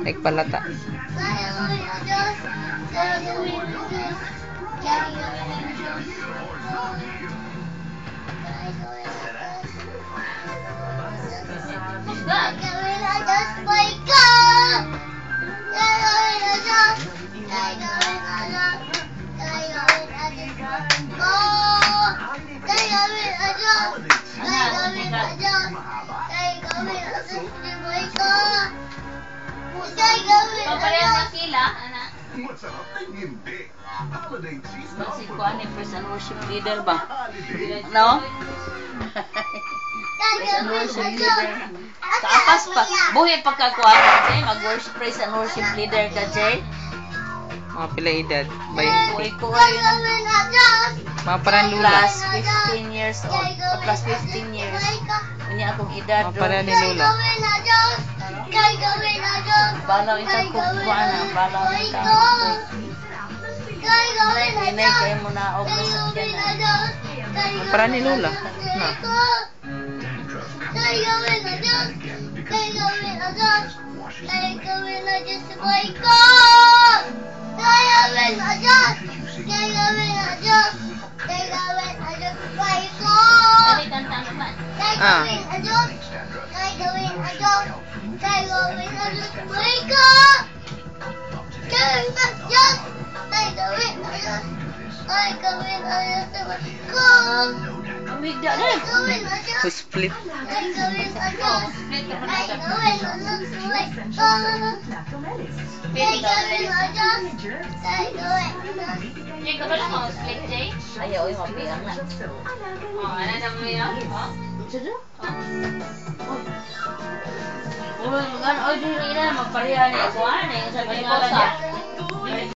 Nagpalata. Papareho na sila, anak. Si Kuan ni Praise and Worship Leader ba? No? Praise and Worship Leader. Kaapas pa. Buhi pagkakuan Jay. Mag-worship Praise and Worship Leader ka, Jay. Mga pila edad. Bay. Buhi ko yun. Mga parang lula. Plus 15 years old. Plus 15 years. Unya akong edad. Mga parang ni Lula. Balaw itang kukuan na. Balaw itang Inay kayo mo na og nasakyan na. Mga parang ni Lula. Na. Ah. Ang bigda rin. So split. Jay, ka ba lang ako split, Jay? Ayaw yung mabiang na. Ano na mo yun? Sige. Uy, magano, oy, dili na, magpareha na ikuan, sa pangalan niya.